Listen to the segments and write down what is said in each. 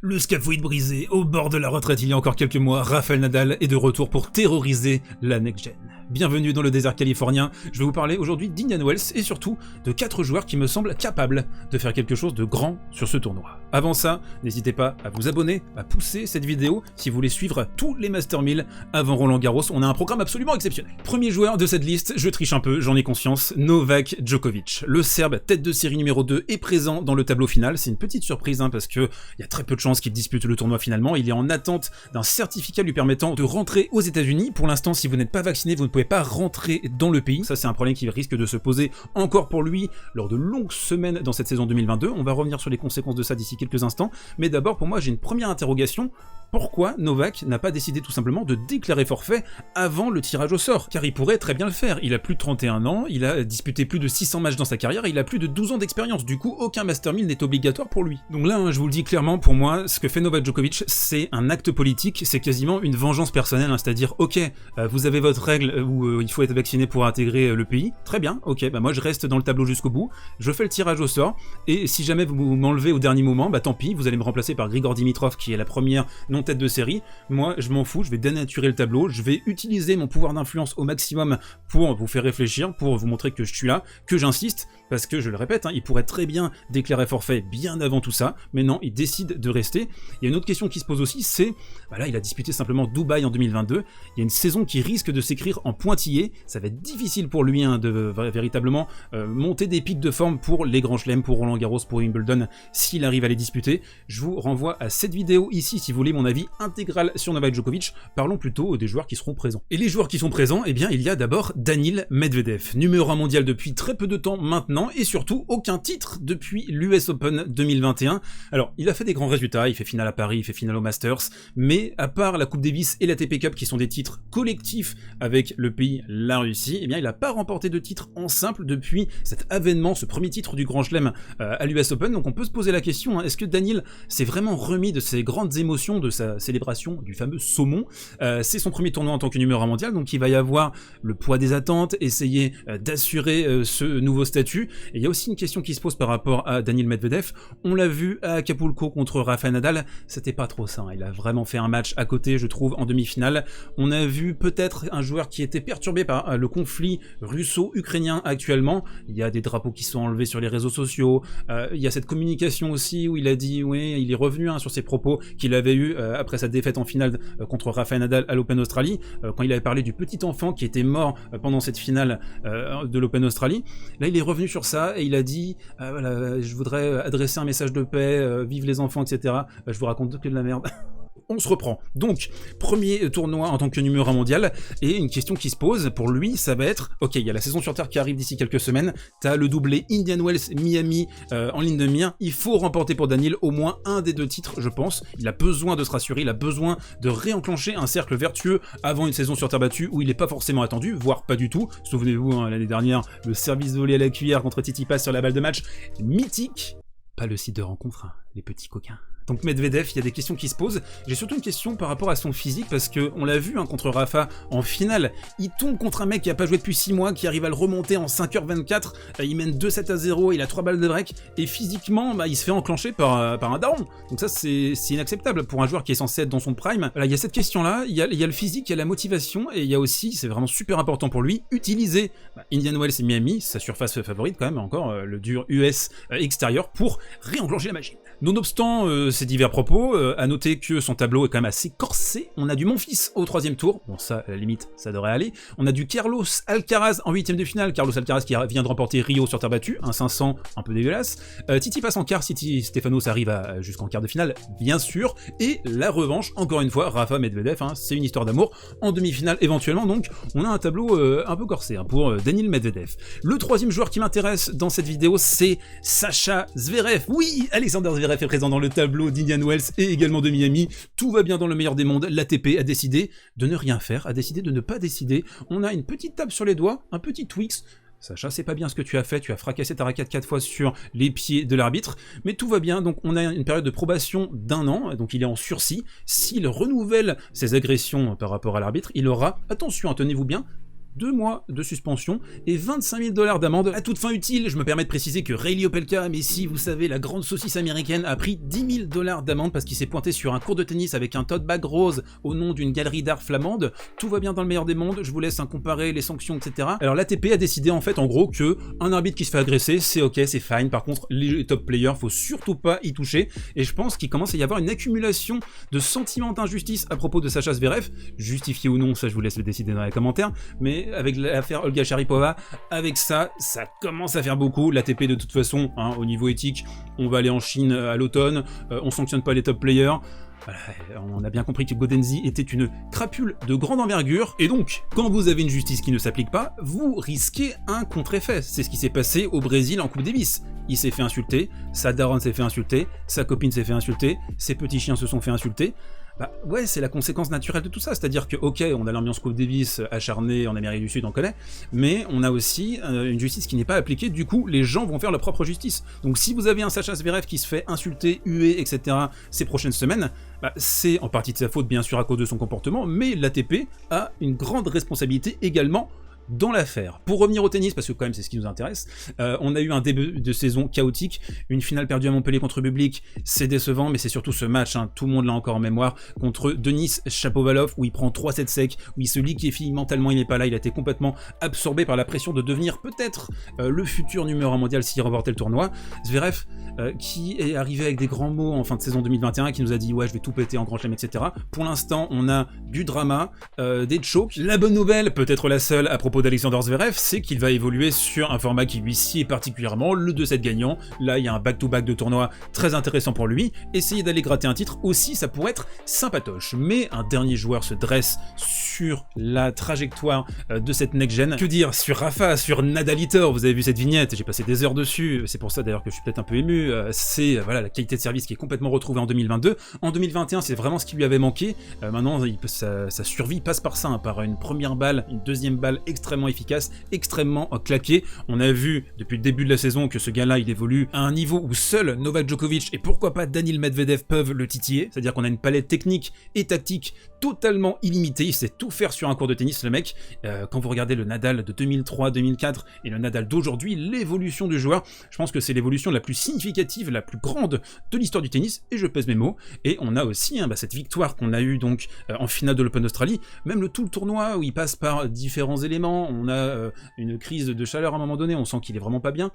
Le scaphoïde brisé, au bord de la retraite il y a encore quelques mois, Rafael Nadal est de retour pour terroriser la next-gen. Bienvenue dans le désert californien, je vais vous parler aujourd'hui d'Indian Wells et surtout de 4 joueurs qui me semblent capables de faire quelque chose de grand sur ce tournoi. Avant ça, n'hésitez pas à vous abonner, à pousser cette vidéo si vous voulez suivre tous les Master 1000 avant Roland Garros, on a un programme absolument exceptionnel. Premier joueur de cette liste, je triche un peu, j'en ai conscience, Novak Djokovic. Le Serbe, tête de série numéro 2, est présent dans le tableau final, c'est une petite surprise parce que il y a très peu de chances qu'il dispute le tournoi finalement, il est en attente d'un certificat lui permettant de rentrer aux États-Unis. Pour l'instant, si vous n'êtes pas vacciné, vous ne pouvez pas rentrer dans le pays. Ça, c'est un problème qui risque de se poser encore pour lui lors de longues semaines dans cette saison 2022. On va revenir sur les conséquences de ça d'ici quelques instants. Mais d'abord, pour moi, j'ai une première interrogation. Pourquoi Novak n'a pas décidé tout simplement de déclarer forfait avant le tirage au sort? Car il pourrait très bien le faire. Il a plus de 31 ans, il a disputé plus de 600 matchs dans sa carrière et il a plus de 12 ans d'expérience. Du coup, aucun Master 1000 n'est obligatoire pour lui. Donc là, je vous le dis clairement, pour moi, ce que fait Novak Djokovic, c'est un acte politique, c'est quasiment une vengeance personnelle, c'est-à-dire, ok, vous avez votre règle où il faut être vacciné pour intégrer le pays, très bien, ok, moi je reste dans le tableau jusqu'au bout, je fais le tirage au sort, et si jamais vous m'enlevez au dernier moment, bah tant pis, vous allez me remplacer par Grigor Dimitrov, qui est la première non-tête de série. Moi, je m'en fous, je vais dénaturer le tableau, je vais utiliser mon pouvoir d'influence au maximum pour vous faire réfléchir, pour vous montrer que je suis là, que j'insiste, parce que, je le répète, il pourrait très bien déclarer forfait bien avant tout ça, mais non, il décide de rester. Il y a une autre question qui se pose aussi, c'est, bah là, il a disputé simplement Dubaï en 2022, il y a une saison qui risque de s'écrire en pointillé, ça va être difficile pour lui de véritablement monter des pics de forme pour les grands chelems, pour Roland Garros, pour Wimbledon, s'il arrive à les disputer. Je vous renvoie à cette vidéo ici, si vous voulez mon avis intégral sur Novak Djokovic. Parlons plutôt des joueurs qui seront présents. Et les joueurs qui sont présents, eh bien, il y a d'abord Daniil Medvedev, numéro 1 mondial depuis très peu de temps maintenant, et surtout aucun titre depuis l'US Open 2021. Alors, il a fait des grands résultats, il fait finale à Paris, il fait finale au Masters, mais à part la Coupe Davis et la TP Cup qui sont des titres collectifs avec le pays, la Russie, eh bien, il n'a pas remporté de titre en simple depuis cet avènement, ce premier titre du Grand Chelem à l'US Open. Donc on peut se poser la question, est-ce que Daniil s'est vraiment remis de ses grandes émotions, de sa célébration du fameux saumon? C'est son premier tournoi en tant que numéro 1 mondial, donc il va y avoir le poids des attentes, essayer d'assurer ce nouveau statut. Et il y a aussi une question qui se pose par rapport à Daniil Medvedev. On l'a vu à Acapulco contre Rafael Nadal, c'était pas trop ça, il a vraiment fait un match à côté, je trouve, en demi-finale. On a vu peut-être un joueur qui était perturbé par le conflit russo-ukrainien actuellement. Il y a des drapeaux qui sont enlevés sur les réseaux sociaux, il y a cette communication aussi où il a dit, oui, il est revenu sur ses propos qu'il avait eu après sa défaite en finale contre Rafael Nadal à l'Open Australie, quand il avait parlé du petit enfant qui était mort pendant cette finale de l'Open Australie. Là, il est revenu sur ça et il a dit, voilà, je voudrais adresser un message de paix, vive les enfants, etc. Je vous raconte que de la merde. On se reprend. Donc, premier tournoi en tant que numéro 1 mondial, et une question qui se pose pour lui, ça va être, ok, il y a la saison sur Terre qui arrive d'ici quelques semaines, t'as le doublé Indian Wells Miami en ligne de mire, il faut remporter pour Daniil au moins un des 2 titres, je pense. Il a besoin de se rassurer, il a besoin de réenclencher un cercle vertueux avant une saison sur terre battue où il n'est pas forcément attendu, voire pas du tout. Souvenez-vous, l'année dernière, le service volé à la cuillère contre Tsitsipas sur la balle de match, mythique. Pas le site de rencontre, les petits coquins. Donc Medvedev, il y a des questions qui se posent. J'ai surtout une question par rapport à son physique, parce que on l'a vu contre Rafa en finale, il tombe contre un mec qui a pas joué depuis 6 mois, qui arrive à le remonter en 5h24, il mène 2-7-0, il a 3 balles de break, et physiquement, il se fait enclencher par un daron. Donc ça, c'est inacceptable pour un joueur qui est censé être dans son prime. Voilà, il y a cette question-là, il y a le physique, il y a la motivation, et il y a aussi, c'est vraiment super important pour lui, utiliser Indian Wells et Miami, sa surface favorite quand même, encore le dur US extérieur, pour réenclencher la machine. Nonobstant ces divers propos, à noter que son tableau est quand même assez corsé. On a du Monfils au 3e tour, bon ça, à la limite, ça devrait aller. On a du Carlos Alcaraz en 8e de finale, Carlos Alcaraz qui vient de remporter Rio sur terre battue, un 500 un peu dégueulasse. Tsitsipas en quart, Stefanos arrive jusqu'en quart de finale, bien sûr. Et la revanche, encore une fois, Rafa Medvedev, c'est une histoire d'amour, en demi-finale éventuellement, donc on a un tableau un peu corsé pour Daniil Medvedev. Le 3e joueur qui m'intéresse dans cette vidéo, c'est Sascha Zverev. Oui, Alexander Zverev est présent dans le tableau d'Indian Wells et également de Miami. Tout va bien dans le meilleur des mondes. L'ATP a décidé de ne rien faire, a décidé de ne pas décider. On a une petite tape sur les doigts, un petit Twix. Sacha, c'est pas bien ce que tu as fait, tu as fracassé ta raquette 4 fois sur les pieds de l'arbitre, mais tout va bien, donc on a une période de probation d'1 an, donc il est en sursis. S'il renouvelle ses agressions par rapport à l'arbitre, il aura, attention, tenez-vous bien, 2 mois de suspension et 25 000 $ d'amende. À toute fin utile, je me permets de préciser que Reilly Opelka, Messi, vous savez, la grande saucisse américaine, a pris 10 000 $ d'amende parce qu'il s'est pointé sur un cours de tennis avec un tote bag rose au nom d'une galerie d'art flamande. Tout va bien dans le meilleur des mondes, je vous laisse comparer les sanctions, etc. Alors l'ATP a décidé en fait en gros que un arbitre qui se fait agresser, c'est ok, c'est fine. Par contre, les top players, faut surtout pas y toucher. Et je pense qu'il commence à y avoir une accumulation de sentiments d'injustice à propos de Sacha Zverev, justifié ou non, ça je vous laisse le décider dans les commentaires, mais avec l'affaire Olga Sharipova, avec ça commence à faire beaucoup. L'ATP de toute façon, hein, au niveau éthique, on va aller en Chine à l'automne, on sanctionne pas les top players. Voilà, on a bien compris que Godenzi était une crapule de grande envergure, et donc, quand vous avez une justice qui ne s'applique pas, vous risquez un contre-effet. C'est ce qui s'est passé au Brésil en Coupe Davis. Il s'est fait insulter, sa daronne s'est fait insulter, sa copine s'est fait insulter, ses petits chiens se sont fait insulter. Bah ouais, c'est la conséquence naturelle de tout ça, c'est-à-dire que ok, on a l'ambiance Coupe Davis acharnée en Amérique du Sud, on connaît, mais on a aussi une justice qui n'est pas appliquée, du coup les gens vont faire leur propre justice. Donc si vous avez un Sacha Zverev qui se fait insulter, huer, etc. ces prochaines semaines, bah, c'est en partie de sa faute bien sûr à cause de son comportement, mais l'ATP a une grande responsabilité également dans l'affaire. Pour revenir au tennis, parce que quand même c'est ce qui nous intéresse, on a eu un début de saison chaotique, une finale perdue à Montpellier contre Bublik, c'est décevant, mais c'est surtout ce match, hein, tout le monde l'a encore en mémoire, contre Denis Shapovalov, où il prend 3 sets secs, où il se liquéfie mentalement, il n'est pas là, il a été complètement absorbé par la pression de devenir peut-être le futur numéro 1 mondial s'il remportait le tournoi. Zverev, qui est arrivé avec des grands mots en fin de saison 2021, qui nous a dit ouais je vais tout péter en grand chelem, etc. Pour l'instant on a du drama, des chokes. La bonne nouvelle, peut-être la seule à propos d'Alexander Zverev, c'est qu'il va évoluer sur un format qui lui sied particulièrement, le 2-7 gagnant. Là il y a un back-to-back de tournoi très intéressant pour lui. Essayer d'aller gratter un titre aussi, ça pourrait être sympatoche. Mais un dernier joueur se dresse sur la trajectoire de cette next-gen. Que dire sur Rafa, sur Nadalitor, vous avez vu cette vignette, j'ai passé des heures dessus, c'est pour ça d'ailleurs que je suis peut-être un peu ému. C'est voilà, la qualité de service qui est complètement retrouvée en 2022. En 2021, c'est vraiment ce qui lui avait manqué. Maintenant, sa survie passe par ça, hein, par une première balle, une deuxième balle extrêmement efficace, extrêmement claquée. On a vu depuis le début de la saison que ce gars-là, il évolue à un niveau où seul Novak Djokovic et pourquoi pas Daniil Medvedev peuvent le titiller. C'est-à-dire qu'on a une palette technique et tactique totalement illimitée. Il sait tout faire sur un court de tennis, le mec. Quand vous regardez le Nadal de 2003-2004 et le Nadal d'aujourd'hui, l'évolution du joueur, je pense que c'est l'évolution la plus significative, la plus grande de l'histoire du tennis, et je pèse mes mots. Et on a aussi cette victoire qu'on a eue donc en finale de l'Open d'Australie, même tout le tournoi où il passe par différents éléments, on a une crise de chaleur à un moment donné, on sent qu'il est vraiment pas bien,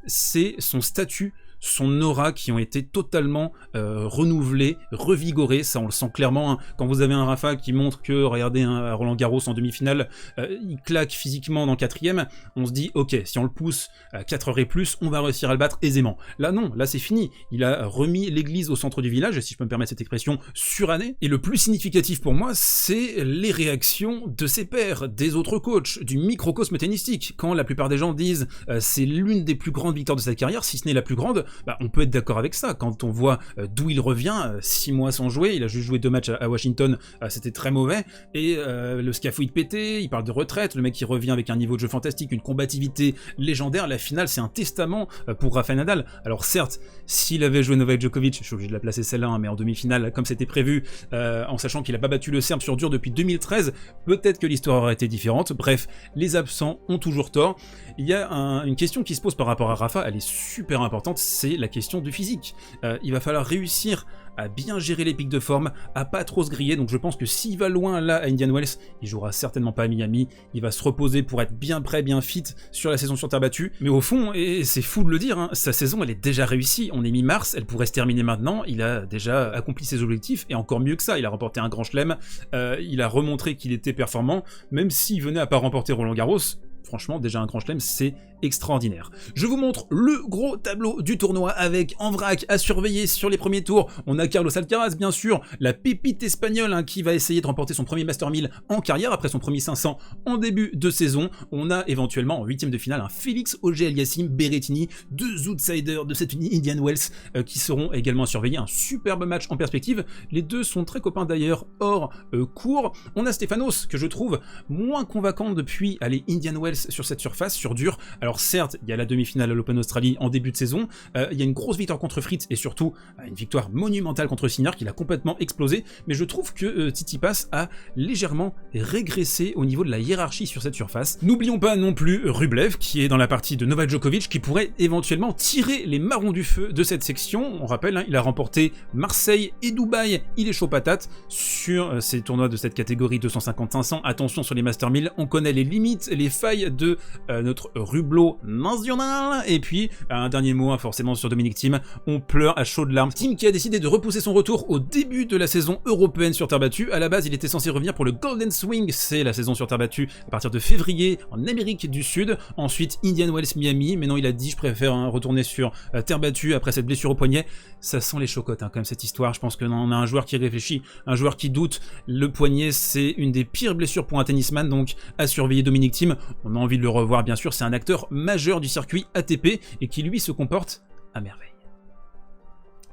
c'est son statut, son aura qui ont été totalement renouvelés, revigorés, ça on le sent clairement, hein. Quand vous avez un Rafa qui montre que, regardez, à Roland Garros en demi-finale, il claque physiquement dans le 4ème, on se dit ok, si on le pousse à 4 heures et plus, on va réussir à le battre aisément. Là non, là c'est fini, il a remis l'église au centre du village, si je peux me permettre cette expression, surannée, et le plus significatif pour moi, c'est les réactions de ses pairs, des autres coachs, du microcosme tennistique. Quand la plupart des gens disent c'est l'une des plus grandes victoires de sa carrière, si ce n'est la plus grande, on peut être d'accord avec ça. Quand on voit d'où il revient, 6 mois sans jouer, il a juste joué 2 matchs à Washington, c'était très mauvais, et le scaphoïde pété, il parle de retraite, le mec qui revient avec un niveau de jeu fantastique, une combativité légendaire, la finale c'est un testament pour Rafael Nadal. Alors certes, s'il avait joué Novak Djokovic, je suis obligé de la placer celle-là, hein, mais en demi-finale, comme c'était prévu, en sachant qu'il a pas battu le Serbe sur dur depuis 2013, peut-être que l'histoire aurait été différente. Bref, les absents ont toujours tort. Il y a une question qui se pose par rapport à Rafa, elle est super importante, c'est la question du physique. Il va falloir réussir à bien gérer les pics de forme, à pas trop se griller, donc je pense que s'il va loin là à Indian Wells, il jouera certainement pas à Miami, il va se reposer pour être bien prêt, bien fit sur la saison sur terre battue, mais au fond, et c'est fou de le dire, hein, sa saison elle est déjà réussie, on est mi-mars, elle pourrait se terminer maintenant, il a déjà accompli ses objectifs, et encore mieux que ça, il a remporté un grand chelem, il a remontré qu'il était performant, même s'il venait à pas remporter Roland Garros, franchement, déjà un grand chelem, c'est extraordinaire. Je vous montre le gros tableau du tournoi avec en vrac à surveiller sur les premiers tours. On a Carlos Alcaraz, bien sûr, la pépite espagnole hein, qui va essayer de remporter son premier Master 1000 en carrière après son premier 500 en début de saison. On a éventuellement en 8ème de finale un Félix Auger-Aliassime Berrettini, 2 outsiders de cette Indian Wells qui seront également à surveiller. Un superbe match en perspective. Les deux sont très copains d'ailleurs hors cours. On a Stefanos que je trouve moins convaincant depuis Indian Wells sur cette surface, sur dur. Alors Alors certes, il y a la demi-finale à l'Open Australie en début de saison, il y a une grosse victoire contre Fritz et surtout une victoire monumentale contre Sinner qui l'a complètement explosé, mais je trouve que Tsitsipas a légèrement régressé au niveau de la hiérarchie sur cette surface. N'oublions pas non plus Rublev qui est dans la partie de Novak Djokovic qui pourrait éventuellement tirer les marrons du feu de cette section. On rappelle, hein, il a remporté Marseille et Dubaï, il est chaud patate sur ces tournois de cette catégorie 250-500. Attention sur les Master 1000, on connaît les limites, les failles de notre Rublo national. Et puis un dernier mot hein, forcément sur Dominic Thiem, on pleure à chaudes larmes. Thiem qui a décidé de repousser son retour au début de la saison européenne sur terre battue. À la base, il était censé revenir pour le Golden Swing, c'est la saison sur terre battue à partir de février en Amérique du Sud. Ensuite Indian Wells Miami, mais non, il a dit je préfère hein, retourner sur terre battue après cette blessure au poignet. Ça sent les chocottes hein, quand même cette histoire. Je pense que on a un joueur qui réfléchit, un joueur qui doute. Le poignet, c'est une des pires blessures pour un tennisman, donc à surveiller Dominic Thiem. On a envie de le revoir bien sûr, c'est un acteur majeur du circuit ATP et qui lui se comporte à merveille.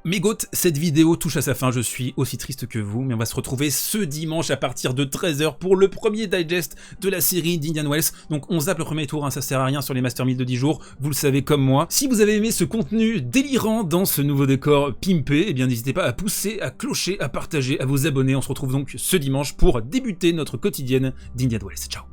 Mes goats, cette vidéo touche à sa fin, je suis aussi triste que vous, mais on va se retrouver ce dimanche à partir de 13 h pour le premier digest de la série d'Indian Wells. Donc on zappe le premier tour, hein, ça sert à rien sur les Master 1000 de 10 jours, vous le savez comme moi. Si vous avez aimé ce contenu délirant dans ce nouveau décor pimpé, eh bien n'hésitez pas à pousser, à clocher, à partager, à vous abonner. On se retrouve donc ce dimanche pour débuter notre quotidienne d'Indian Wells. Ciao.